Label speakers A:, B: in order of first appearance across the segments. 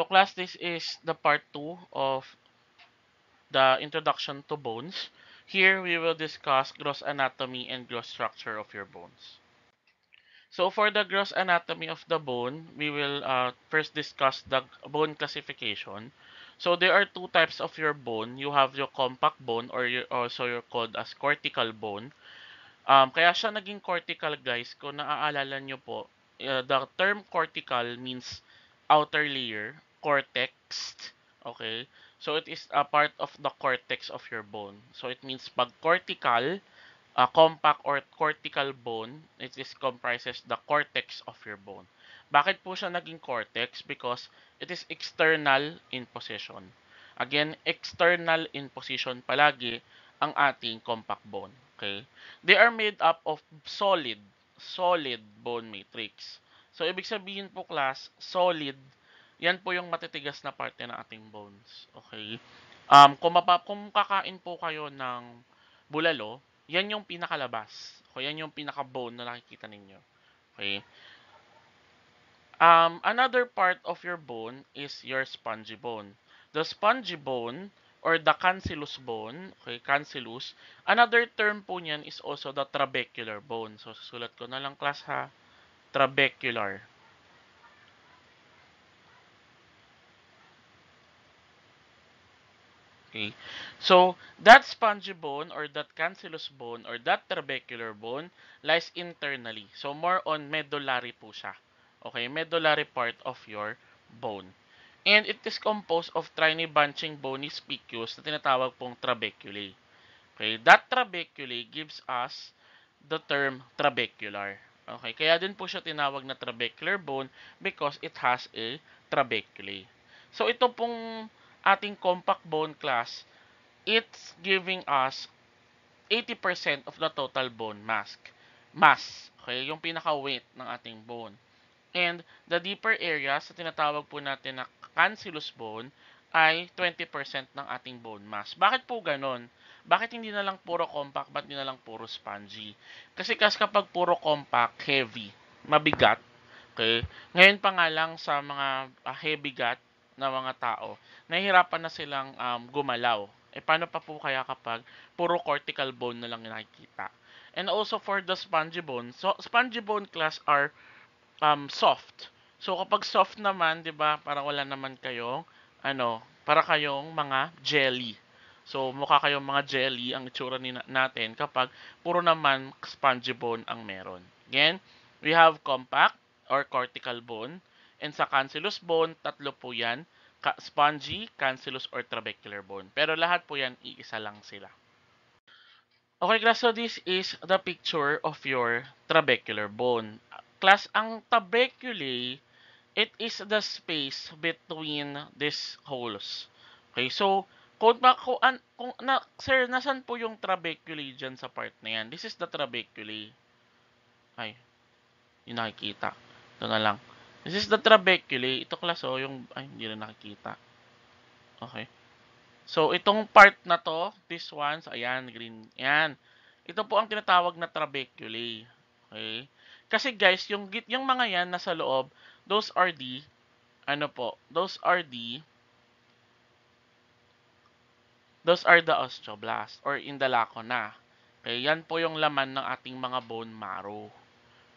A: So class, this is the part 2 of the introduction to bones. Here we will discuss gross anatomy and gross structure of your bones. So for the gross anatomy of the bone, we will first discuss the bone classification. So there are two types of your bone. You have your compact bone, or also you're called as cortical bone. Kaya siya naging cortical, guys, kung naaalala nyo po, the term cortical means outer layer, cortex, okay? So it is a part of the cortex of your bone. So it means pag cortical, compact or cortical bone, it is comprises the cortex of your bone. Bakit po siya naging cortex? Because it is external in position. Again, external in position palagi ang ating compact bone. Okay? They are made up of solid bone matrix. So, ibig sabihin po, class, solid, yan po yung matitigas na parte ng ating bones. Okay? Kung kakain po kayo ng bulalo, yan yung pinakalabas. O yan yung pinaka-bone na nakikita ninyo. Okay? Another part of your bone is your spongy bone. The spongy bone or the cancellous bone, okay, cancellous, another term po niyan is also the trabecular bone. So, susulat ko na lang, class, ha. Trabecular. Okay. So, that spongy bone or that cancellous bone or that trabecular bone lies internally. So, more on medullary po siya. Okay, medullary part of your bone. And it is composed of tiny bunching bony spicules na tinatawag pong trabeculae. Okay, that trabeculae gives us the term trabecular. Okay, kaya din po siya tinawag na trabecular bone because it has a trabeculae. So, ito pong ating compact bone, class, it's giving us 80% of the total bone mass. Okay, yung pinaka-weight ng ating bone. And the deeper areas sa tinatawag po natin na cancellous bone ay 20% ng ating bone mass. Bakit po ganon? Bakit hindi na lang puro compact, ba't hindi na lang puro spongy? Kasi kapag puro compact, heavy, mabigat, okay? Ngayon pa nga lang sa mga heavy gut na mga tao, nahihirapan na silang gumalaw. Paano pa po kaya kapag puro cortical bone na lang yung nakikita? And also for the spongy bone, so spongy bone, class, are soft. So kapag soft naman, 'di ba, parang wala naman kayong para kayong mga jelly. So mukha kayong mga jelly ang itsura natin kapag puro naman spongy bone ang meron. Again, we have compact or cortical bone, and sa cancellous bone, tatlo po 'yan, spongy, cancellous or trabecular bone. Pero lahat po 'yan iisa lang sila. Okay, class, so this is the picture of your trabecular bone. Class, ang trabeculae, it is the space between these holes. Okay, so sir, nasan po yung trabeculae dyan sa part na yan? This is the trabeculae. Ay, yung nakikita. Ito na lang. This is the trabeculae. Ito, class, oh, yung, ay, hindi na nakikita. Okay. So, itong part na to, this one, so, ayan, green, ayan. Ito po ang tinatawag na trabeculae. Okay? Kasi guys, yung mga yan nasa loob, those are the, those are the osteoblast or indalacona. Okay? Yan po yung laman ng ating mga bone marrow.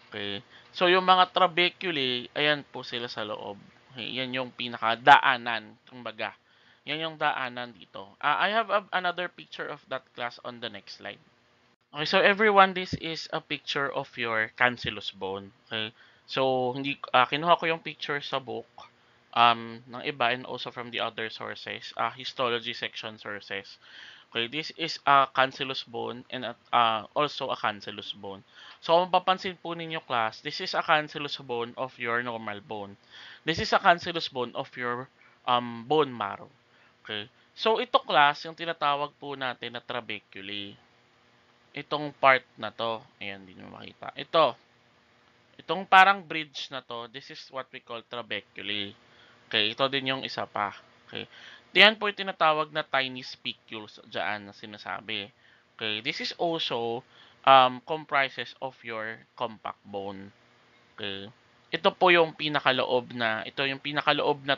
A: Okay? So, yung mga trabeculae, ayan po sila sa loob. Okay? Yan yung pinakadaanan, kumbaga. Yan yung daanan dito. I have another picture of that, class, on the next slide. Okay, so everyone, this is a picture of your cancellous bone. Okay? So, kinuha ko yung picture sa book ng iba and also from the other sources, histology section sources. Okay, this is a cancellous bone and also a cancellous bone. So, kung mapapansin po ninyo, class, this is a cancellous bone of your normal bone. This is a cancellous bone of your bone marrow. Okay? So, ito, class, yung tinatawag po natin na trabeculae. Itong part na to, ayan, hindi nyo makita. Itong parang bridge na to, this is what we call trabeculae. Okay, ito din yung isa pa. Okay. Diyan po yung tinatawag na tiny spicules dyan na sinasabi. Okay, this is also comprises of your compact bone. Okay. ito po yung pinakaloob na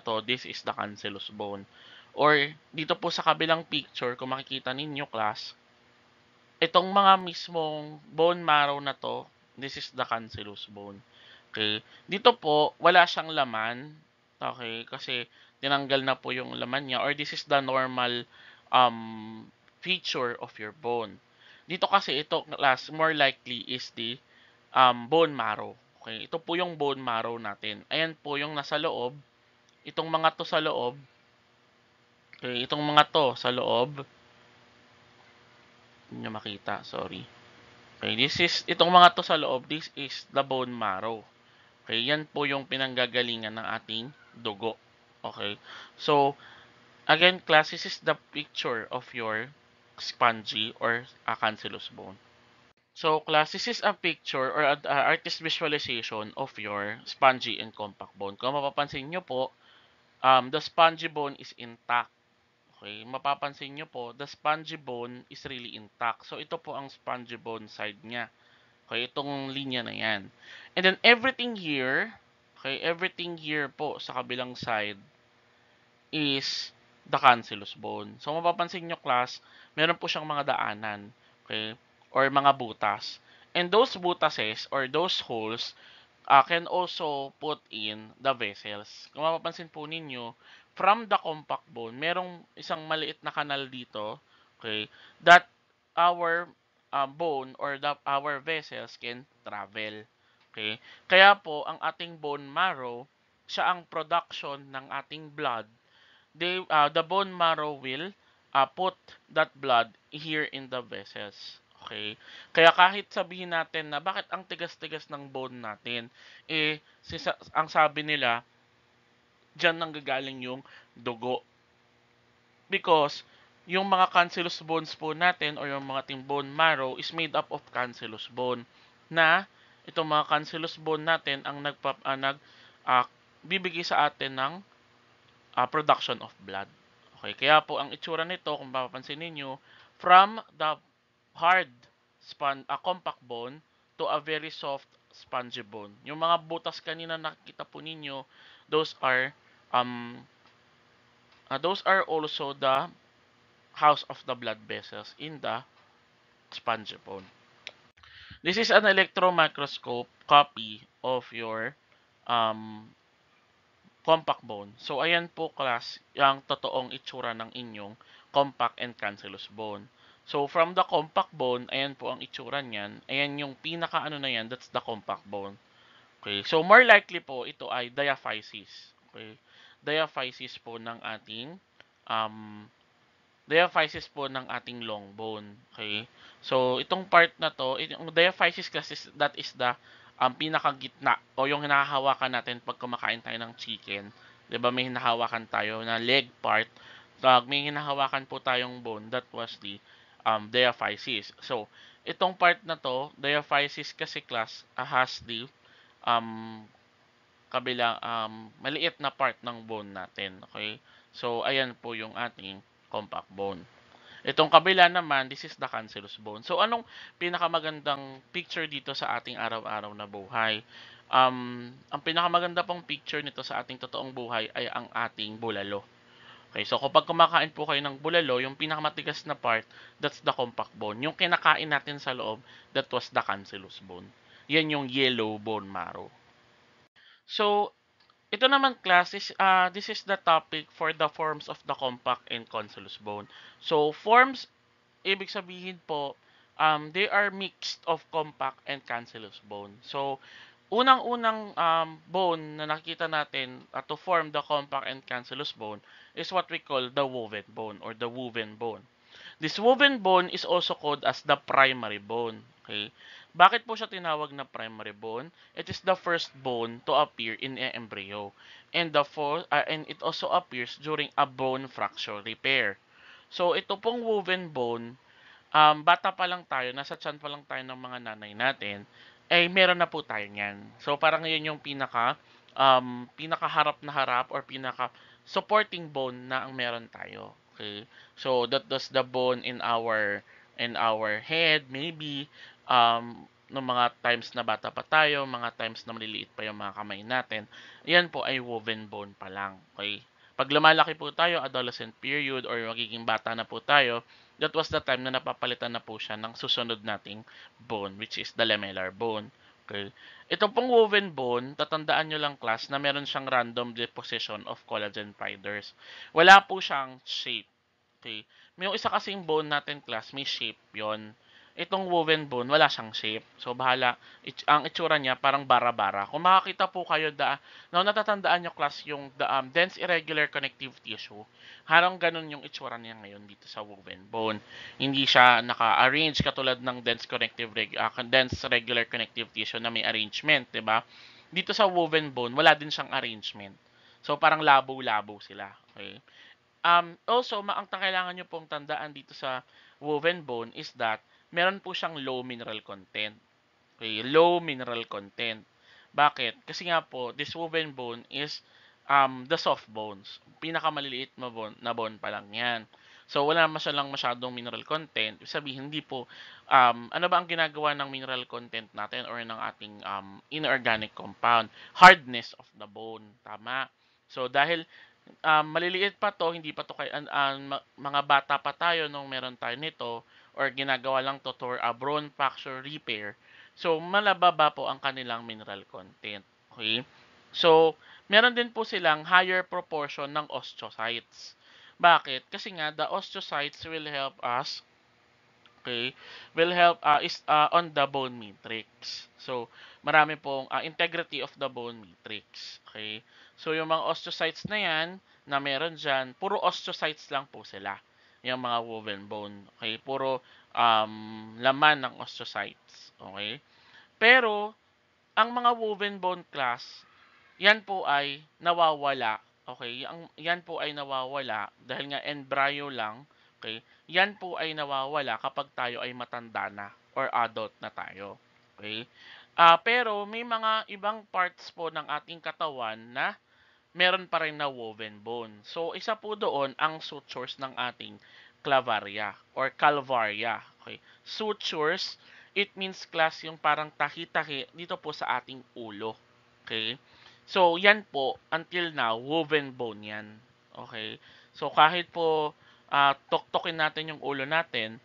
A: to, this is the cancellous bone. Or dito po sa kabilang picture, kung makikita ninyo class, itong mga mismong bone marrow na to, this is the cancellous bone. Okay? Dito po, wala siyang laman. Okay? Kasi tinanggal na po yung laman niya, or this is the normal um, feature of your bone. Dito kasi ito class, more likely is the bone marrow. Okay? Ito po yung bone marrow natin. Ayan po yung nasa loob. Itong mga to sa loob. Okay? Itong mga to sa loob. Hindi nyo makita. Sorry. Okay? Itong mga to sa loob. This is the bone marrow. Okay? Yan po yung pinanggagalingan ng ating dugo. Okay? So, again, class, this is the picture of your spongy or cancellous bone. So, class, this is a picture or artist visualization of your spongy and compact bone. Kung mapapansin nyo po, the spongy bone is intact. Okay, mapapansin nyo po, the spongy bone is really intact. So, ito po ang spongy bone side niya. Okay, itong linya na yan. And then, everything here po sa kabilang side is the cancellous bone. So, mapapansin nyo, class, meron po siyang mga daanan. Okay? Or mga butas. And those butases or those holes can also put in the vessels. Kung mapapansin po ninyo, from the compact bone, merong isang maliit na kanal dito, okay, that our bone or our vessels can travel. Okay? Kaya po, ang ating bone marrow, siya ang production ng ating blood. The bone marrow will put that blood here in the vessels. Okay? Kaya kahit sabihin natin na bakit ang tigas-tigas ng bone natin, ang sabi nila, diyan nanggagaling yung dugo. Because yung mga cancellous bones po natin or yung mga ating bone marrow is made up of cancellous bone na itong mga cancellous bone natin ang bibigay sa atin ng production of blood. Okay, kaya po ang itsura nito, kung mapapansin niyo, from the hard compact bone to a very soft spongy bone. Yung mga butas kanina nakikita po ninyo, um those are also the house of the blood vessels in the spongy bone. This is an electron microscope copy of your um, compact bone. So, ayan po class, yung totoong itsura ng inyong compact and cancellous bone. So, from the compact bone, ayan po ang itsura niyan. Ayan yung pinaka ano na yan, that's the compact bone. Okay, so more likely po, ito ay diaphysis. Okay, diaphysis po ng ating um, long bone. Okay? So, itong part na to, yung diaphysis kasi that is the pinakagitna o yung hinahawakan natin pag kumakain tayo ng chicken. 'Di ba may hinahawakan tayo na leg part. Pag may hinahawakan po tayong bone, that was the diaphysis. So, itong part na to, diaphysis kasi class has the um, kabilang maliit na part ng bone natin. Okay? So, ayan po yung ating compact bone. Itong kabila naman, this is the cancellous bone. So, anong pinakamagandang picture dito sa ating araw-araw na buhay? Ang pinakamaganda pong picture nito sa ating totoong buhay ay ang ating bulalo. Okay, so kapag kumakain po kayo ng bulalo, yung pinakamatigas na part, that's the compact bone. Yung kinakain natin sa loob, that was the cancellous bone. Yan yung yellow bone marrow. So, ito naman class this is the topic for the forms of the compact and cancellous bone. So, forms, ibig sabihin po, they are mixed of compact and cancellous bone. So, unang-unang bone na nakikita natin to form the compact and cancellous bone is what we call the woven bone or the woven bone. This woven bone is also called as the primary bone. Okay? Bakit po siya tinawag na primary bone? It is the first bone to appear in an embryo. And it also appears during a bone fracture repair. So, ito pong woven bone, bata pa lang tayo, nasa tiyan pa lang tayo ng mga nanay natin, ay meron na po tayo niyan. So, parang yun yung pinaka harap na harap or pinaka supporting bone na ang meron tayo. Okay? So, that was the bone in our head, maybe, ng mga times na bata pa tayo, mga times na maliliit pa yung mga kamay natin, yan po ay woven bone pa lang. Okay? Pag lumalaki po tayo, adolescent period or magiging bata na po tayo, that was the time na napapalitan na po siya ng susunod nating bone, which is the lamellar bone. Okay? Ito pong woven bone, tatandaan nyo lang class na meron siyang random deposition of collagen fibers. Wala po siyang shape. Okay? May yung isa kasing bone natin class, may shape yon. Itong woven bone, wala siyang shape. So, bahala. Ang itsura niya, parang bara-bara. Kung makakita po kayo, natatandaan nyo class yung dense irregular connective tissue. Harang ganun yung itsura niya ngayon dito sa woven bone. Hindi siya naka-arrange katulad ng dense regular connective tissue na may arrangement, 'di ba? Dito sa woven bone, wala din siyang arrangement. So, parang labo-labo sila. Okay? Also, ang kailangan nyo pong tandaan dito sa woven bone is that meron po siyang low mineral content. Okay, low mineral content. Bakit? Kasi nga po, this woven bone is the soft bones. Pinakamaliliit na bone pa lang yan. So, wala lang masyadong mineral content. Ibig sabihin, hindi po, ano ba ang ginagawa ng mineral content natin or ng ating inorganic compound? Hardness of the bone. Tama. So, dahil maliliit pa to, hindi pa to mga bata pa tayo nung meron tayo nito or ginagawa lang to for bone fracture repair. So, malababa po ang kanilang mineral content. Okay? So, meron din po silang higher proportion ng osteocytes. Bakit? Kasi nga, the osteocytes will help us, okay, on the bone matrix. So, marami pong integrity of the bone matrix. Okay? So, yung mga osteocytes na yan, na meron dyan, puro osteocytes lang po sila. Yung mga woven bone. Okay? Puro laman ng osteocytes. Okay? Pero, ang mga woven bone class, yan po ay nawawala. Okay? Yan po ay nawawala dahil nga embryo lang. Okay? Yan po ay nawawala kapag tayo ay matanda na or adult na tayo. Okay? Pero may mga ibang parts po ng ating katawan na meron pa rin na woven bone. So, isa po doon ang sutures ng ating clavaria or calvaria. Okay? Sutures, it means class yung parang tahi-tahi dito po sa ating ulo. Okay? So, yan po, until now, woven bone yan. Okay? So, kahit po tuktokin natin yung ulo natin,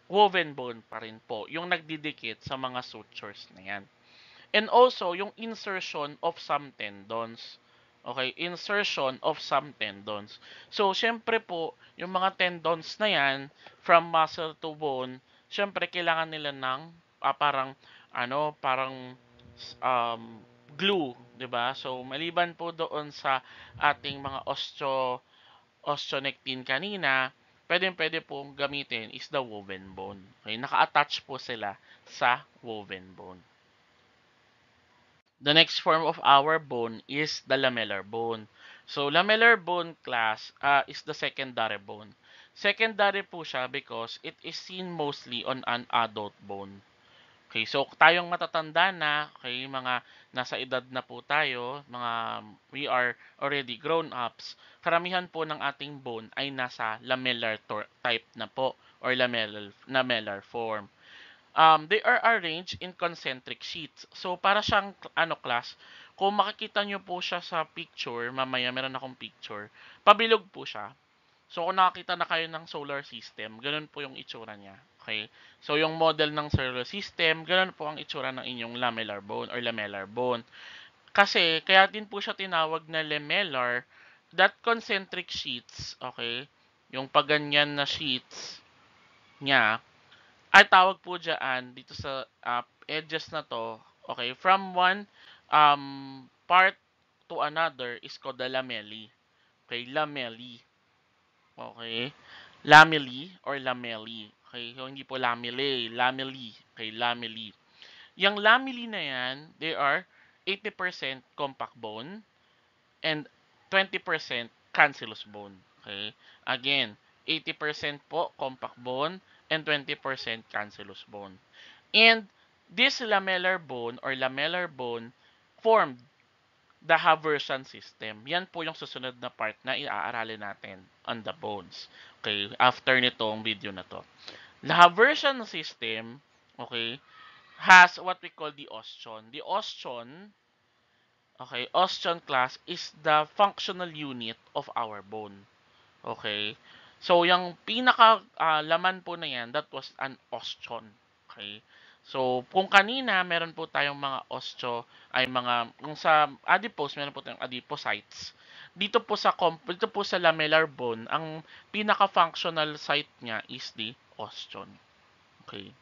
A: woven bone pa rin po. Yung nagdidikit sa mga sutures na yan. And also, yung insertion of some tendons. Okay, insertion of some tendons. So, syempre po, yung mga tendons na yan, from muscle to bone, syempre, kailangan nila ng parang um, glue, 'di ba? So, maliban po doon sa ating mga osteonectin kanina, pwede pong gamitin is the woven bone. Okay, naka-attach po sila sa woven bone. The next form of our bone is the lamellar bone. So, lamellar bone class is the secondary bone. Secondary po siya because it is seen mostly on an adult bone. Okay, so tayong matatanda na, okay, mga nasa edad na po tayo, we are already grown ups, karamihan po ng ating bone ay nasa lamellar type na po or lamellar form. They are arranged in concentric sheets. So, para siyang, class, kung makikita nyo po siya sa picture, mamaya meron akong picture, pabilog po siya. So, kung nakakita na kayo ng solar system, ganun po yung itsura niya. Okay? So, yung model ng solar system, ganun po ang itsura ng inyong lamellar bone or lamellar bone. Kasi, kaya din po siya tinawag na lamellar, that concentric sheets, okay, yung paganyan na sheets niya, ay tawag po dyan, dito sa edges na to, okay, from one part to another is called the lamellae. Okay, lamellae. Okay, lamellae or lamellae. Okay, so hindi po lamellae, lamellae. Okay, lamellae. Yung lamellae na yan, they are 80% compact bone and 20% cancellous bone. Okay, again, 80% po compact bone and 20% cancellous bone. And this lamellar bone or lamellar bone formed the Haversian system. Yan po yung susunod na part na iaaralin natin on the bones. Okay, after nitong video na to. The Haversian system, okay, has what we call the osteon. The osteon, okay, osteon class is the functional unit of our bone. Okay? So, yung pinaka laman po na yan, that was an osteon. Okay? So, kung kanina, meron po tayong mga osteo, ay mga, kung sa adipose, meron po tayong adipocytes. Dito po sa lamellar bone, ang pinaka-functional site niya is the osteon. Okay?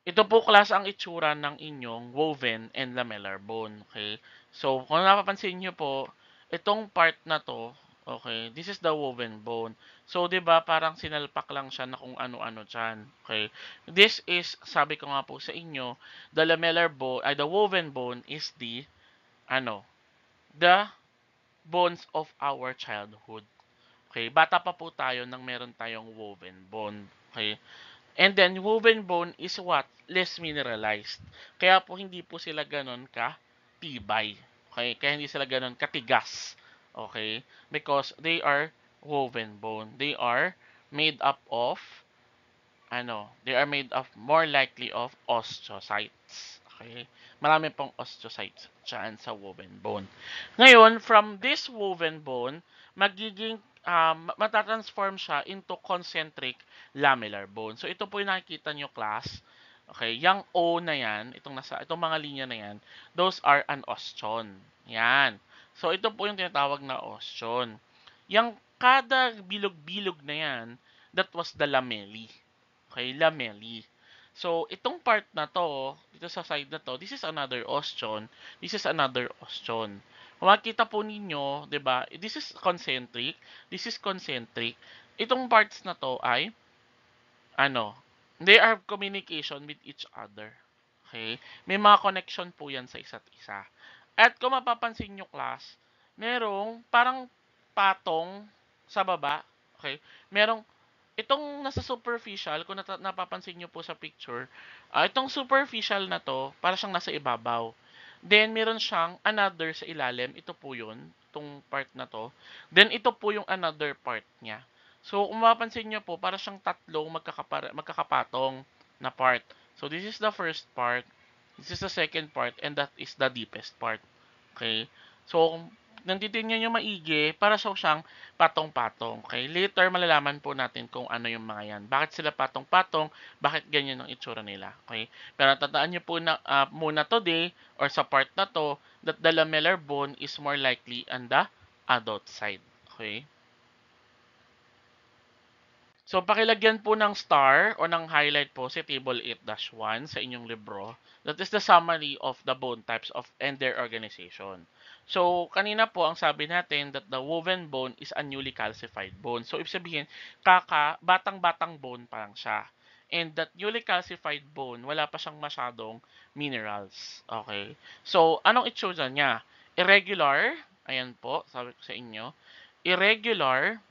A: Ito po class ang itsura ng inyong woven and lamellar bone. Okay? So, kung napapansin nyo po, itong part na to, okay, this is the woven bone. So, 'di ba, parang sinalpak lang siya na kung ano-ano diyan. Okay? This is, sabi ko nga po sa inyo, the lamellar bone, ay the woven bone is the bones of our childhood. Okay? Bata pa po tayo nang meron tayong woven bone. Okay? And then, woven bone is what? Less mineralized. Kaya po hindi po sila ganon ka-tibay. Okay? Kaya hindi sila ganon katigas. Okay? Because they are woven bone. They are made up of, they are made of more likely of osteocytes. Okay? Marami pong osteocytes dyan sa woven bone. Ngayon, from this woven bone, magiging matatransform siya into concentric lamellar bone. So, ito po yung nakikita nyo, class. Okay, yung O na yan, itong mga linya na yan, those are an osteon. Yan. So, ito po yung tinatawag na osteon. Yung kada bilog-bilog na yan, that was the lamellae. Okay, lamellae. So, itong part na to, dito sa side na to, this is another osteon. This is another osteon. Kung makikita po ninyo, 'di ba? This is concentric, this is concentric. Itong parts na to ay they are communication with each other. Okay? May mga connection po 'yan sa isa't isa. At kung mapapansin nyo, class, merong parang patong sa baba. Okay? Merong itong nasa superficial, kung napapansin nyo po sa picture, itong superficial na to, para siyang nasa ibabaw. Then, meron siyang another sa ilalim. Ito po yun, itong part na to. Then, ito po yung another part niya. So, kung mapapansin nyo po, para siyang tatlong magkakapatong na part. So, this is the first part, this is the second part, and that is the deepest part. Okay? So, kung natitingnan nyo maigi, para siyang patong-patong. Okay? Later, malalaman po natin kung ano yung mga yan. Bakit sila patong-patong? Bakit ganyan ang itsura nila? Okay? Pero tatandaan nyo po na, muna today, or sa part na to, that the lamellar bone is more likely on the adult side. Okay? So, pakilagyan po ng star o ng highlight po si Table 8-1 sa inyong libro. That is the summary of the bone types of and their organization. So, kanina po ang sabi natin that the woven bone is a newly calcified bone. So, ibig sabihin, batang-batang bone pa lang siya. And that newly calcified bone, wala pa siyang masyadong minerals. Okay? So, anong itsura niya? Irregular, ayan po, sabi ko sa inyo, irregular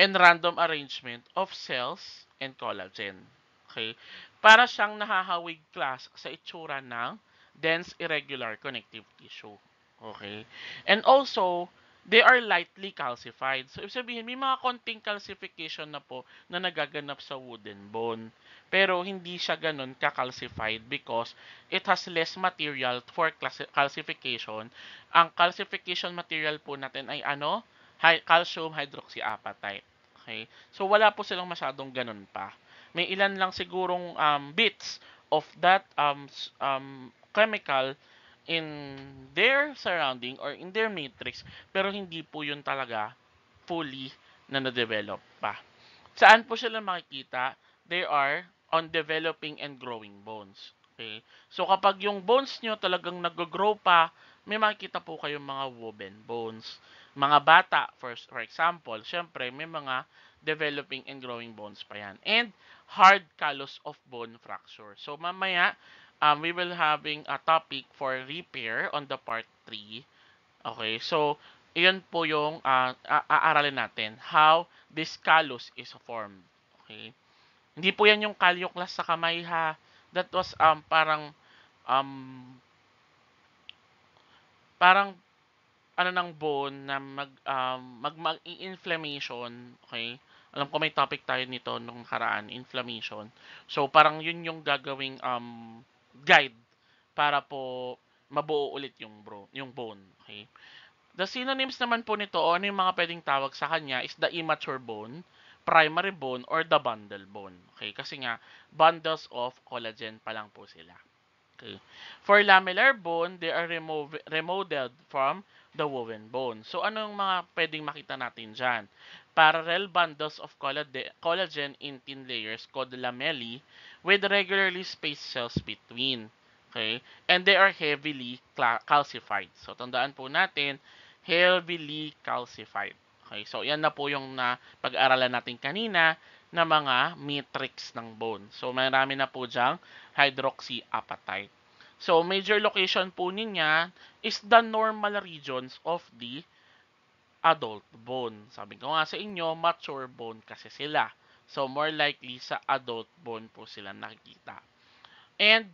A: and random arrangement of cells and collagen. Okay? Para siyang nahahawig, class, sa itsura ng dense irregular connective tissue. Okay? And also, they are lightly calcified. So, ibig sabihin, may mga konting calcification na po na nagaganap sa wooden bone. Pero, hindi siya ganun ka-calcified because it has less material for calcification. Ang calcification material po natin ay calcium hydroxyapatite. Okay? So, wala po silang masyadong ganun pa. May ilan lang sigurong bits of that chemical in their surrounding or in their matrix, pero hindi po yun talaga fully na na-develop pa. Saan po sila makikita? They are on developing and growing bones. Okay? So, kapag yung bones nyo talagang nag-grow pa, may makikita po kayong mga woven bones. Mga bata, for example, syempre, may mga developing and growing bones pa yan. And hard callus of bone fracture. So, mamaya, we will having a topic for repair on the part 3. Okay, so, iyon po yung aaralin natin. How this callus is formed. Okay. Hindi po yan yung caliculass sa kamay, ha. That was um, parang ng bone na mag inflammation, okay? Alam ko may topic tayo nito nung nakaraan, inflammation. So, parang yun yung gagawing guide para po mabuo ulit yung bone. Okay? The synonyms naman po nito o ano yung mga pwedeng tawag sa kanya is the immature bone, primary bone, or the bundle bone. Okay? Kasi nga, bundles of collagen pa lang po sila. Okay. For lamellar bone, they are remodeled from the woven bone. So, anong mga pwedeng makita natin dyan? Parallel bundles of collagen in thin layers called lamellae with regularly spaced cells between. Okay? And they are heavily calcified. So, tandaan po natin, heavily calcified. Okay? So, yan na po yung na pag-aralan natin kanina na mga matrix ng bone. So, marami na po dyang hydroxyapatite. So, major location po niya is the normal regions of the adult bone. Sabi ko nga sa inyo, mature bone kasi sila. So, more likely sa adult bone po sila nakikita. And,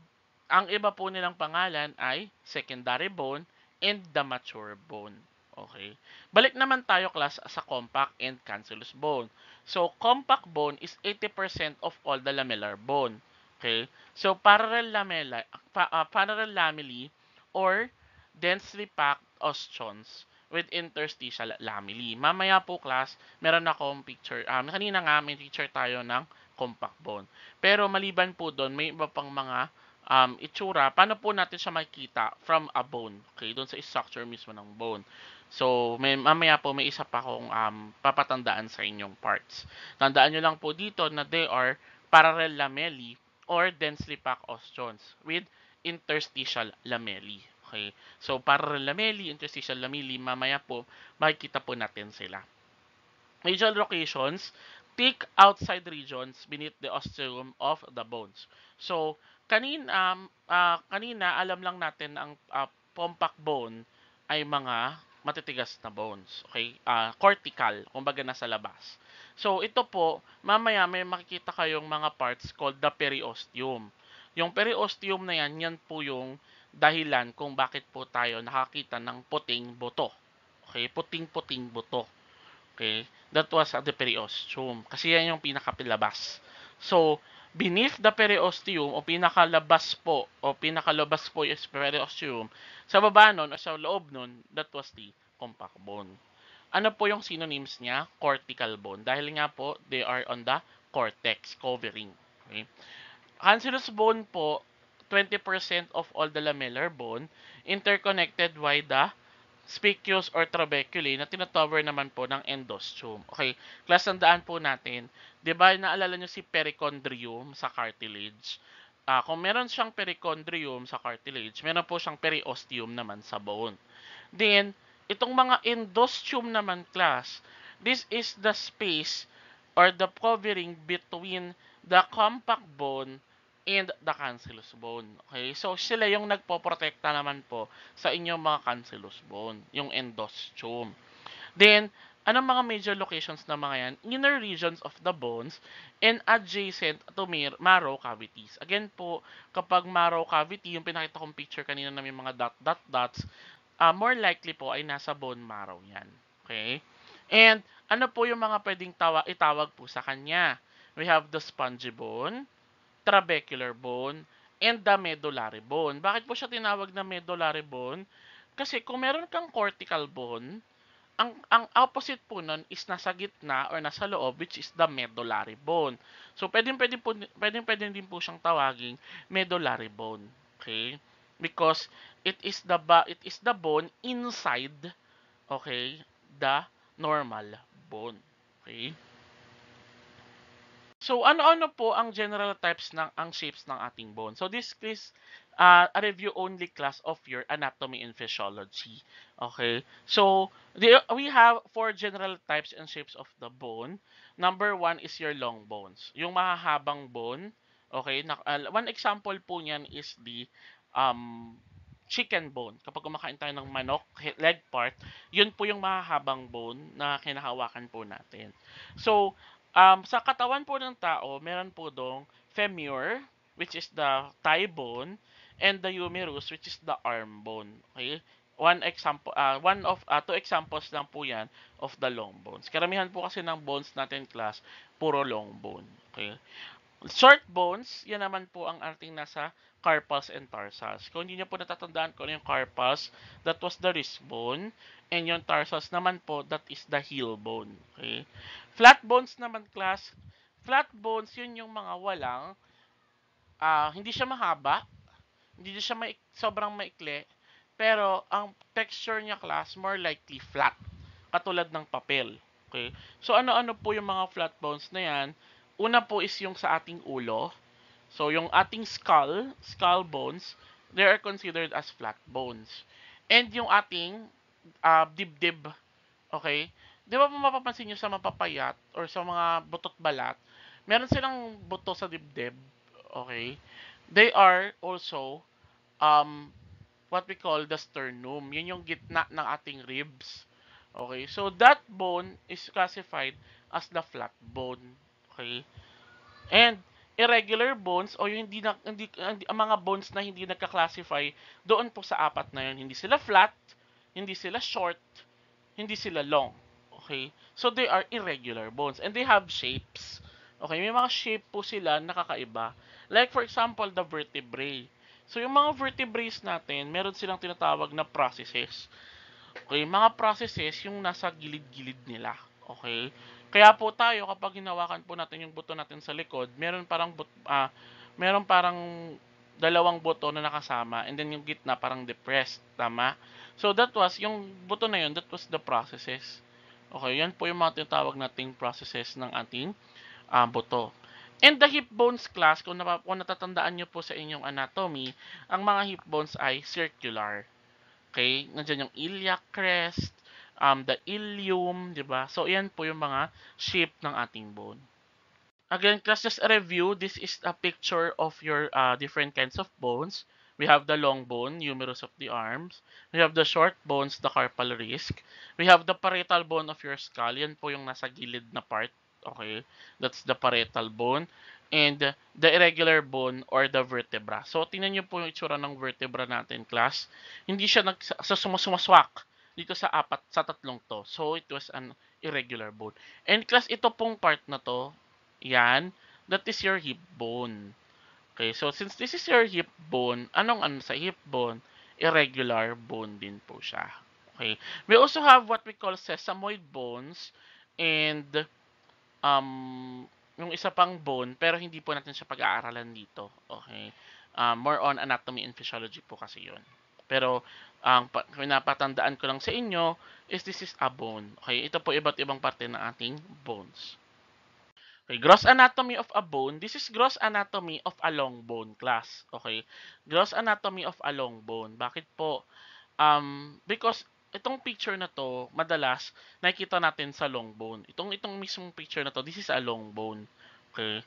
A: ang iba po nilang pangalan ay secondary bone and the mature bone. Okay. Balik naman tayo class sa compact and cancellous bone. So, compact bone is 80% of all the lamellar bone. Okay? So, parallel lamellae or densely packed osteons with interstitial lamellae. Mamaya po class, meron akong picture. Kanina nga may picture tayo ng compact bone. Pero maliban po doon, may iba pang mga itsura. Paano po natin siya makikita from a bone? Okay, doon sa structure mismo ng bone. So, mamaya po may isa pa akong papatandaan sa inyong parts. Tandaan nyo lang po dito na they are parallel lamellae or densely packed osteons with interstitial lamellae. Okay. So, parallel lamellae, interstitial lamellae, mamaya po makikita po natin sila. Major locations, thick outside regions beneath the osteum of the bones. So, kanina alam lang natin ang compact bone ay mga matitigas na bones. Okay? Cortical, kumbaga nasa labas. So, ito po, mamaya may makikita kayong mga parts called the periosteum. Yung periosteum na yan, yan po yung dahilan kung bakit po tayo nakakita ng puting buto. Okay? Puting-puting buto. Okay? That was at the periosteum. Kasi yan yung pinakapilabas. So, beneath the periosteum o pinakalabas po is periosteum, sa baba nun o sa loob nun, that was the compact bone. Ano po yung synonyms niya? Cortical bone. Dahil nga po, they are on the cortex covering. Okay? Cancellous bone po, 20% of all the lamellar bone interconnected by the spicules or trabeculae na tinatover naman po ng endosteum. Okay, class, tandaan po natin, 'di ba naalala nyo si perichondrium sa cartilage? Kung meron siyang perichondrium sa cartilage, meron po siyang periosteum naman sa bone. Then, itong mga endosteum naman class, this is the space or the covering between the compact bone and the cancellous bone. Okay? So, sila yung nagpoprotekta naman po sa inyong mga cancellous bone, yung endosteum. Then, anong mga major locations na mga yan? Inner regions of the bones and adjacent to marrow cavities. Again po, kapag marrow cavity, yung pinakita kong picture kanina na may mga dots, more likely po ay nasa bone marrow yan. Okay? And, ano po yung mga pwedeng itawag po sa kanya? We have the spongy bone, trabecular bone, and the medullary bone. Bakit po siya tinawag na medullary bone? Kasi kung meron kang cortical bone, ang opposite po nun is nasa gitna or nasa loob, which is the medullary bone. So, pwedeng din po siyang tawaging medullary bone. Okay? Because it is the bone inside, okay, the normal bone. Okay? So, ano-ano po ang general types ang shapes ng ating bone? So, this is a review-only class of your anatomy and physiology. Okay? So, we have 4 general types and shapes of the bone. Number 1 is your long bones. Yung mahahabang bone. Okay? One example po niyan is the chicken bone. Kapag kumakain tayo ng manok, leg part, yun po yung mahahabang bone na kinahawakan po natin. So, sa katawan po ng tao, meron po dong femur, which is the thigh bone, and the humerus, which is the arm bone. Okay? two examples lang po yan of the long bones. Karamihan po kasi ng bones natin class, puro long bone. Okay? Short bones, yan naman po ang ating nasa carpals and tarsals. Kung hindi niyo po natatandaan kung ano yung carpals, that was the wrist bone. And yung tarsals naman po, that is the heel bone. Okay? Flat bones naman class, flat bones, yun yung mga walang, hindi siya mahaba, hindi siya sobrang maikli, pero ang texture niya class, more likely flat. Katulad ng papel. Okay? So ano-ano po yung mga flat bones na yan? Una po is yung sa ating ulo. So yung ating skull bones, they are considered as flat bones. And yung ating dibdib, okay? Di ba mapapansin nyo sa mapapayat or sa mga butot balat, meron silang buto sa dibdib, okay? They are also um, what we call the sternum. Yun yung gitna ng ating ribs. Okay, so that bone is classified as the flat bone. Okay? And irregular bones o yung ang mga bones na hindi nagka-classify doon po sa apat na yun. Hindi sila flat, hindi sila short, hindi sila long. Okay? So they are irregular bones and they have shapes. Okay, may mga shape po sila nakakaiba. Like for example, the vertebrae. So yung mga vertebrae natin, meron silang tinatawag na processes. Okay, mga processes yung nasa gilid-gilid nila. Okay? Kaya po tayo kapag hinawakan po natin yung buto natin sa likod, meron parang dalawang buto na nakasama and then yung gitna parang depressed, tama? So that was yung buto na yun, that was the processes. Okay, yan po yung mga tinatawag nating processes ng ating buto. And the hip bones class, kung natatandaan nyo po sa inyong anatomy, ang mga hip bones ay circular. Okay? Nandiyan yung iliac crest, the ilium, di ba? So, yan po yung mga shape ng ating bone. Again, class, just a review. This is a picture of your different kinds of bones. We have the long bone, humerus of the arms. We have the short bones, the carpal wrist. We have the parietal bone of your skull. Yan po yung nasa gilid na part. Okay? That's the parietal bone. And the irregular bone or the vertebra. So, tingnan nyo po yung itsura ng vertebra natin, class. Hindi siya sumaswak dito sa tatlong to. So, it was an irregular bone. And class, ito pong part na to, yan, that is your hip bone. Okay, so since this is your hip bone, anong ano sa hip bone? Irregular bone din po siya. Okay. We also have what we call sesamoid bones and yung isa pang bone pero hindi po natin siya pag-aaralan dito. Okay. More on anatomy and physiology po kasi 'yon. Pero ang pinapatandaan ko lang sa inyo is this is a bone. Okay, ito po iba't ibang parte ng ating bones. Okay, gross anatomy of a bone. This is gross anatomy of a long bone class. Okay, gross anatomy of a long bone. Bakit po? Because itong picture na to, madalas nakikita natin sa long bone. Itong mismong picture na to, this is a long bone. Okay.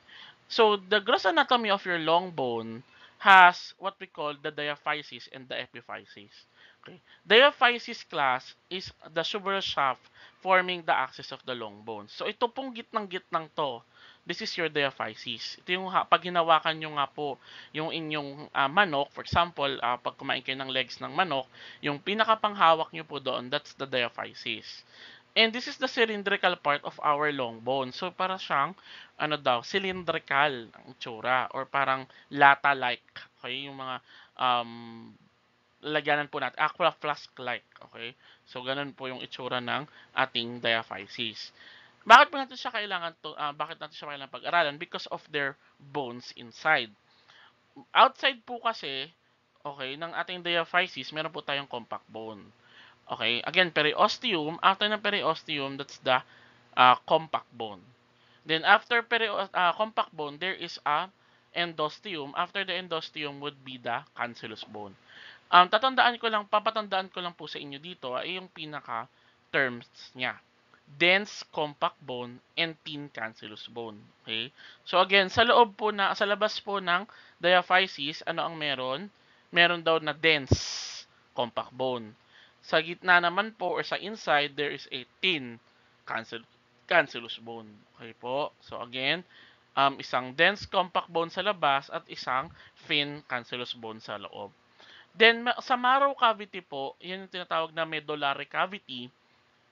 A: So, the gross anatomy of your long bone has what we call the diaphysis and the epiphysis. Okay. Diaphysis class is the tuberous shaft forming the axis of the long bone. So, ito pong gitnang-gitnang to, this is your diaphysis. Ito yung pag hinawakan nyo nga po yung inyong manok, for example, pag kumain kayo ng legs ng manok, yung pinakapanghawak nyo po doon, that's the diaphysis. And this is the cylindrical part of our long bone. So, para siyang, cylindrical ang itsura or parang lata-like. Okay, yung mga lagyanan po natin, aqua flask-like. Okay, so ganun po yung itsura ng ating diaphysis. Bakit natin siya kailangan pag-aralan? Because of their bones inside. Outside po kasi, okay, ng ating diaphysis, meron po tayong compact bone. Okay, again, periosteum. After ng periosteum, that's the compact bone. Then after compact bone, there is a endosteum. After the endosteum would be the cancellous bone. Papatandaan ko lang po sa inyo dito ay yung pinaka terms niya. Dense compact bone and thin cancellous bone. Okay? So again, sa labas po ng diaphysis, ano ang meron? Meron daw na dense compact bone. Sa gitna naman po or sa inside, there is a thin cancellous bone. Okay po? So again, isang dense compact bone sa labas at isang thin cancellous bone sa loob. Then, sa marrow cavity po, yun yung tinatawag na medullary cavity.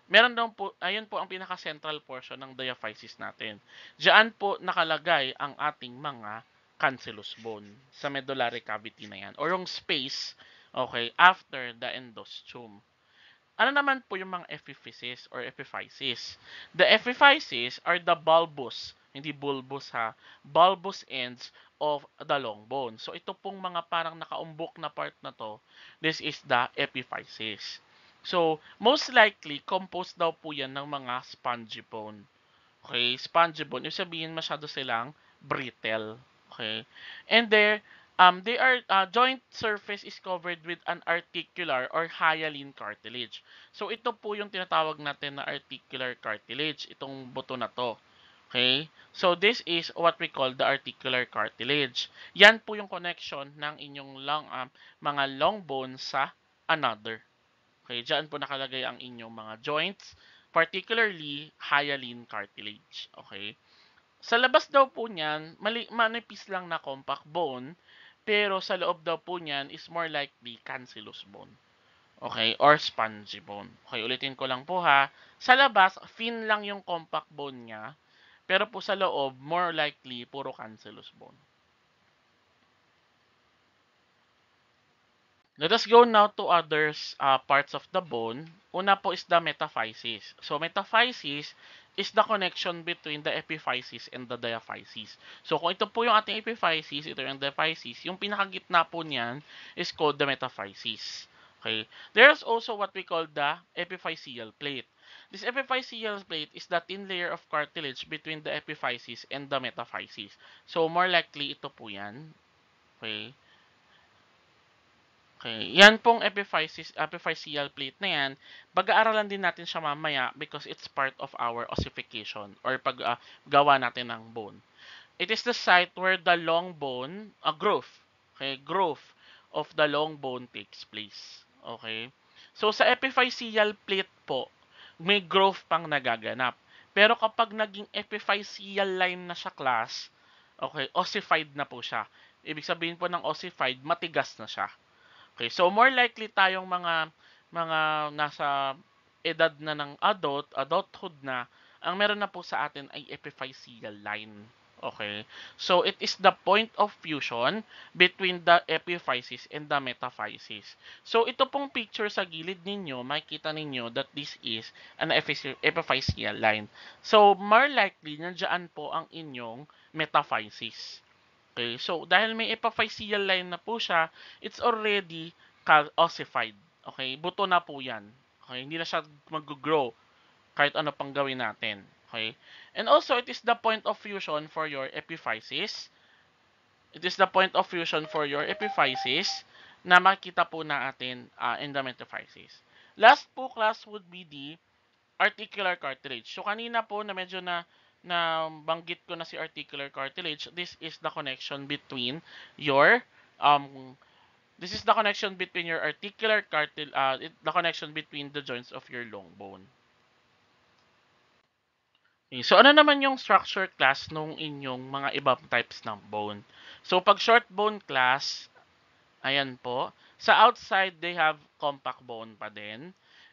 A: Meron daw po, ayun po ang pinaka-central portion ng diaphysis natin. Diyan po nakalagay ang ating mga cancellous bone sa medullary cavity na yan. Or yung space, okay, after the endosteum. Ano naman po yung mga epiphysis or epiphysis? The epiphysis are the bulbous, hindi bulbous ha, bulbous ends of the long bone. So ito pong mga parang nakaumbok na part na to, this is the epiphysis. So, most likely, composed daw po yan ng mga spongy bone. Okay, spongy bone, yung sabihin masyado silang brittle. Okay, and they are joint surface is covered with an articular or hyaline cartilage. So ito po yung tinatawag natin na articular cartilage, itong buto na to. Okay? So this is what we call the articular cartilage. Yan po yung connection ng inyong mga long bones sa another. Okay, diyan po nakalagay ang inyong mga joints, particularly hyaline cartilage. Okay? Sa labas daw po niyan, manipis lang na compact bone, pero sa loob daw po niyan is more likely cancellous bone. Okay? Or spongy bone. Okay, ulitin ko lang po ha. Sa labas, thin lang yung compact bone niya, pero po sa loob, more likely, puro cancellous bone. Let us go now to other parts of the bone. Una po is the metaphysis. So, metaphysis is the connection between the epiphysis and the diaphysis. So, kung ito po yung ating epiphysis, ito yung diaphysis, yung pinakagitna po niyan is called the metaphysis. Okay. There's also what we call the epiphyseal plate. This epiphyseal plate is the thin layer of cartilage between the epiphysis and the metaphysis. So, more likely ito po yan. Okay. Okay, yan pong epiphyseal plate na yan, pag-aaralan din natin siya mamaya because it's part of our ossification or paggawa natin ng bone. It is the site where the long bone, growth of the long bone takes place. Okay? So, sa epiphyseal plate po, may growth pang nagaganap. Pero kapag naging epiphyseal line na siya class, okay, ossified na po siya. Ibig sabihin po ng ossified, matigas na siya. Okay, so more likely tayong mga nasa edad na ng adulthood na, ang meron na po sa atin ay epiphyseal line. Okay? So it is the point of fusion between the epiphysis and the metaphysis. So ito pong picture sa gilid ninyo, makikita ninyo that this is an epiphyseal line. So more likely nandiyan po ang inyong metaphysis. Okay, so dahil may epiphyseal line na po siya, it's already ossified. Okay, buto na po yan. Okay, hindi na siya mag-grow kahit ano pang gawin natin. Okay, and also it is the point of fusion for your epiphysis. It is the point of fusion for your epiphysis na makita po natin in the metaphysis. Last po class would be the articular cartilage. So kanina po na medyo na banggit ko na si articular cartilage, this is the connection between your articular cartilage, the connection between the joints of your long bone. Okay, so ano naman yung structure class nung inyong mga ibang types ng bone? So pag short bone class, ayan po, sa outside they have compact bone pa din.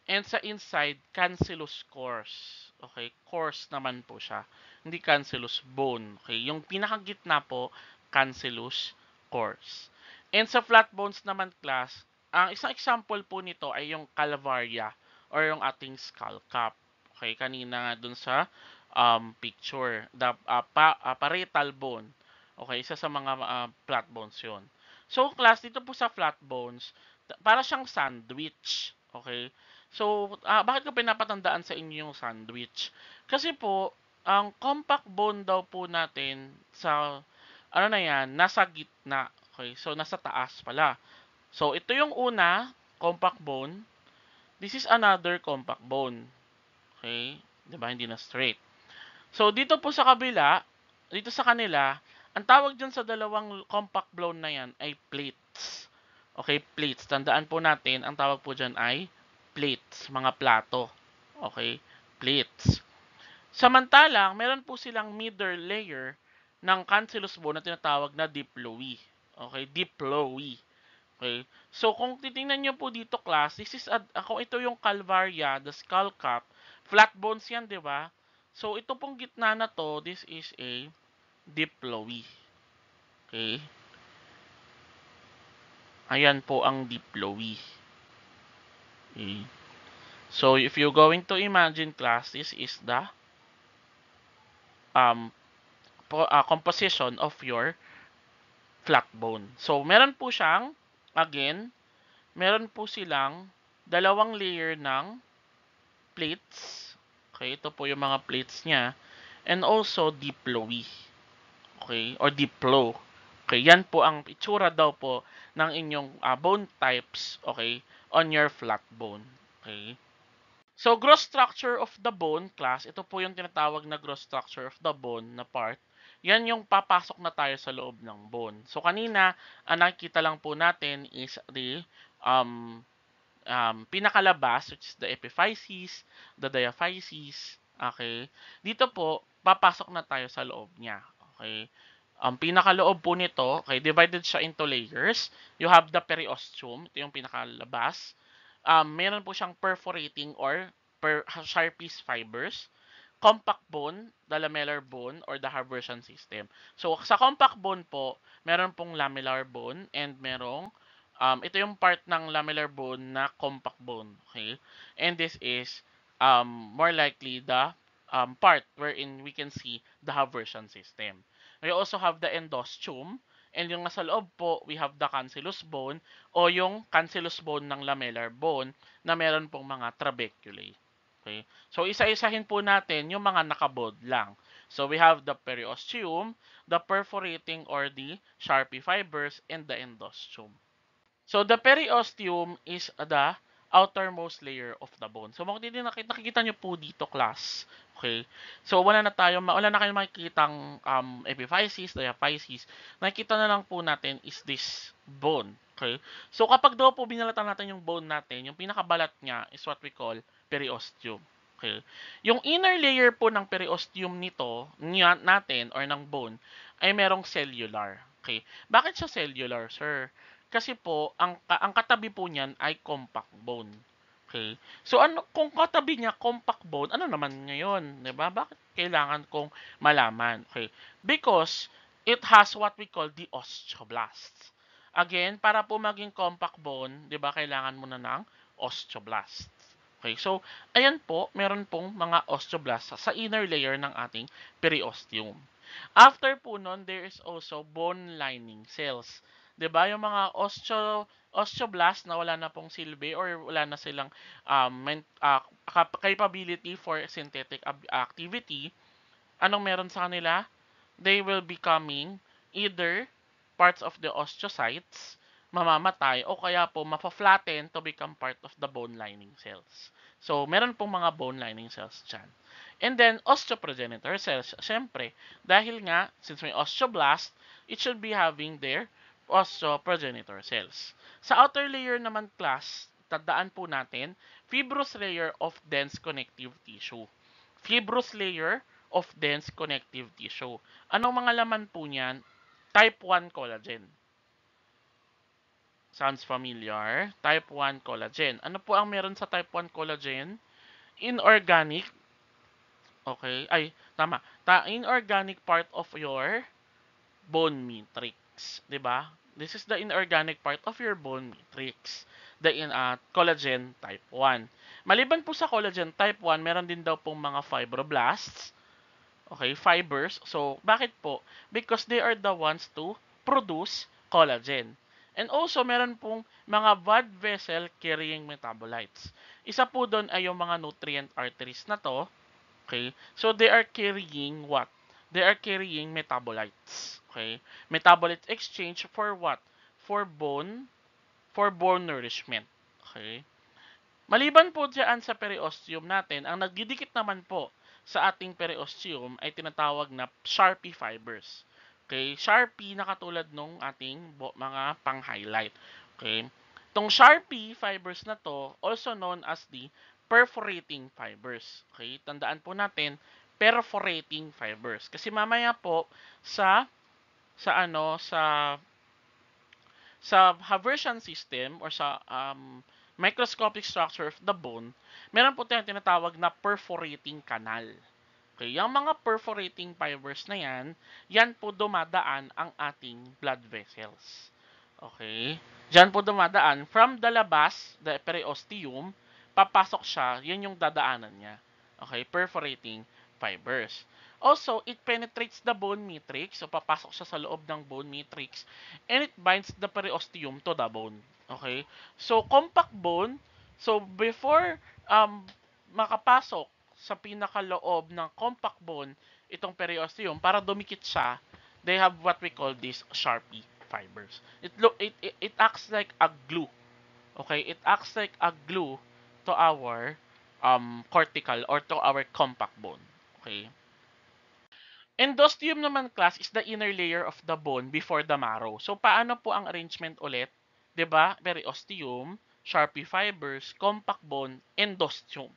A: And sa inside, cancellous coarse. Okay, coarse naman po siya. Hindi cancellous bone. Okay, yung pinakagitna po, cancellous coarse. And sa flat bones naman class, ang isang example po nito ay yung calvaria or yung ating skull cap. Okay, kanina nga dun sa picture, the parietal bone. Okay, isa sa mga flat bones yon. So class, dito po sa flat bones, para siyang sandwich. Okay, so, bakit ko pinapatandaan sa inyo yung sandwich? Kasi po, ang compact bone daw po natin sa, ano na yan, nasa gitna. Okay, so nasa taas pala. So, ito yung una, compact bone. This is another compact bone. Okay, diba, hindi na straight. So, dito po sa kabila, dito sa kanila, ang tawag dyan sa dalawang compact bone na yan ay plates. Okay, plates. Tandaan po natin, ang tawag po dyan ay plates, mga plato. Okay? Plates. Samantalang, meron po silang middle layer ng cancellous bone na tinatawag na diploe. Okay? Diploe. Okay? So, kung titingnan nyo po dito, class, this is, kung ito yung calvaria, the skull cap, flat bones yan, di ba? So, ito pong gitna na to, this is a diploe. Okay? Ayan po ang diploe. Okay? So, if you're going to imagine, class, this is the um, composition of your flat bone. So, meron po siyang, again, meron po silang dalawang layer ng plates. Okay, ito po yung mga plates niya. And also, diploe. Okay, or diplo. Okay, yan po ang itsura daw po ng inyong bone types, okay, on your flat bone. Okay. So, gross structure of the bone, class, ito po yung tinatawag na gross structure of the bone na part. Yan yung papasok na tayo sa loob ng bone. So, kanina, ang nakikita lang po natin is the pinakalabas, which is the epiphysis, the diaphysis. Okay? Dito po, papasok na tayo sa loob niya. Okay? Ang pinakaloob po nito, okay, divided siya into layers. You have the periosteum, ito yung pinakalabas. Meron po siyang perforating or Sharpie's fibers. Compact bone, the lamellar bone, or the Haversian system. So, sa compact bone po, meron pong lamellar bone and merong ito yung part ng lamellar bone na compact bone. Okay? And this is more likely the part wherein we can see the Haversian system. We also have the endosteum. And yung nasa loob po, we have the cancellous bone o yung cancellous bone ng lamellar bone na meron pong mga trabeculae. Okay? So, isa-isahin po natin yung mga nakabod lang. So, we have the periosteum, the perforating or the Sharpie fibers, and the endosteum. So, the periosteum is the outermost layer of the bone. So, nakikita nyo po dito, class. Okay? So, wala na kayong makikitang epiphysis, diaphysis. Nakikita na lang po natin is this bone. Okay? So, kapag daw po binalatan natin yung bone natin, yung pinakabalat niya is what we call periosteum. Okay? Yung inner layer po ng periosteum natin or ng bone ay merong cellular. Okay? Bakit siya cellular, sir? Kasi po, ang katabi po niyan ay compact bone. Okay? So, kung katabi niya compact bone, ano naman ngayon? Diba? Bakit kailangan kong malaman? Okay? Because, it has what we call the osteoblasts. Again, para po maging compact bone, di ba, kailangan mo na ng osteoblasts. Okay, so, ayan po, meron pong mga osteoblasts sa inner layer ng ating periosteum. After po nun, there is also bone lining cells. 'Di ba? Yung mga osteoblast na wala na pong silbi or wala na silang capability for synthetic activity, anong meron sa kanila? They will becoming either parts of the osteocytes, mamamatay, o kaya po mapa-flatten to become part of the bone lining cells. So, meron pong mga bone lining cells dyan. And then, osteoprogenitor cells. Siyempre, dahil nga, since may osteoblast, it should be having their osteoprogenitor cells. Sa outer layer naman, class, tandaan po natin, fibrous layer of dense connective tissue. Fibrous layer of dense connective tissue. Anong mga laman po niyan? Type 1 collagen. Sounds familiar? Type 1 collagen. Ano po ang meron sa type 1 collagen? Inorganic. Okay. Ay, tama. Inorganic part of your bone matrix. 'Di ba? This is the inorganic part of your bone matrix. The collagen type 1. Maliban po sa collagen type 1, meron din daw pong mga fibroblasts. Okay, fibers. So, bakit po? Because they are the ones to produce collagen. And also, meron pong mga blood vessel carrying metabolites. Isa po doon ay yung mga nutrient arteries na to. Okay? So, they are carrying what? They are carrying metabolites. Okay? Metabolites exchange for what? For bone nourishment. Okay? Maliban po dyan sa periosteum natin, ang nagdidikit naman po sa ating periosteum ay tinatawag na Sharpie fibers. Okay? Sharpie na katulad nung ating mga pang-highlight. Okay? Itong Sharpie fibers na to, also known as the perforating fibers. Okay? Tandaan po natin, perforating fibers. Kasi mamaya po sa sa Haversian system or sa microscopic structure of the bone, meron po tayong tinatawag na perforating canal. Okay, yung mga perforating fibers na yan po dumadaan ang ating blood vessels. Okay? Diyan po dumadaan from the labas, the periosteum, papasok siya, yun yung dadaanan niya. Okay, perforating fibers. Also, it penetrates the bone matrix, so papasok siya sa loob ng bone matrix, and it binds the periosteum to the bone. Okay? So, compact bone, so before makapasok sa pinakaloob ng compact bone, itong periosteum, para dumikit siya, they have what we call this Sharpie fibers. It acts like a glue. Okay? It acts like a glue to our cortical or to our compact bone. Okay? Endosteum naman class is the inner layer of the bone before the marrow. So paano po ang arrangement ulit? 'Di ba? Periosteum, Sharpie fibers, compact bone, endosteum.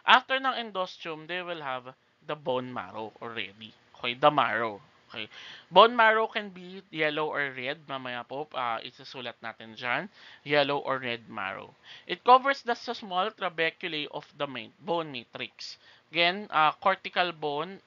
A: After ng endosteum, they will have the bone marrow already. Okay, the marrow. Okay. Bone marrow can be yellow or red. Mamaya po, isusulat natin dyan. Yellow or red marrow. It covers the small trabeculae of the bone matrix. Again, cortical bone,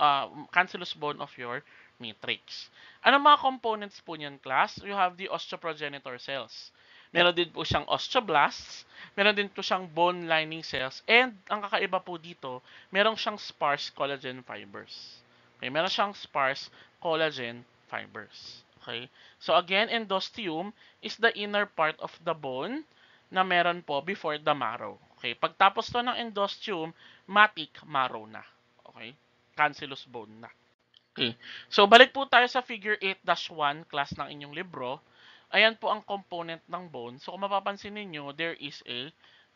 A: cancellous bone of your matrix. Ano mga components po niyan, class? You have the osteoprogenitor cells. Meron din po siyang osteoblasts, meron din po siyang bone lining cells, and ang kakaiba po dito, meron siyang sparse collagen fibers. Okay, meron siyang sparse collagen fibers. Okay? So again, endosteum is the inner part of the bone na meron po before the marrow. Okay, pagtapos to ng endosteum, matic marrow na. Okay? Cancellous bone na. Okay. So, balik po tayo sa figure 8-1, class ng inyong libro. Ayan po ang component ng bone. So, kung mapapansin ninyo, there is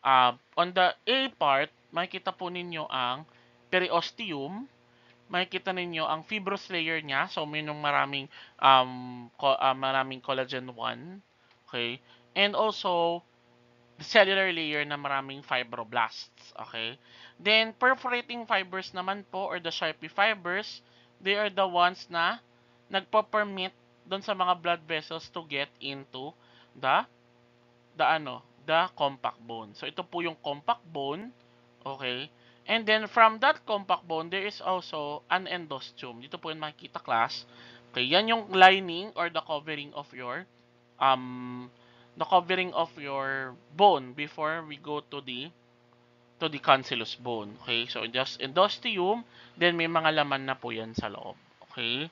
A: on the A part, makikita po ninyo ang periosteum. Makikita ninyo ang fibrous layer niya. So, may nung maraming collagen 1. Okay. And also, the cellular layer na maraming fibroblasts. Okay. Then, perforating fibers naman po, or the Sharpie fibers, they are the ones na nagpo-permit doon sa mga blood vessels to get into the the compact bone. So ito po yung compact bone, okay? And then from that compact bone, there is also an endosteum. Dito po yung makikita, class. Okay, yan yung lining or um the covering of your bone before we go to the cancellous bone. Okay, so just endosteum, then may mga laman na po yan sa loob. Okay?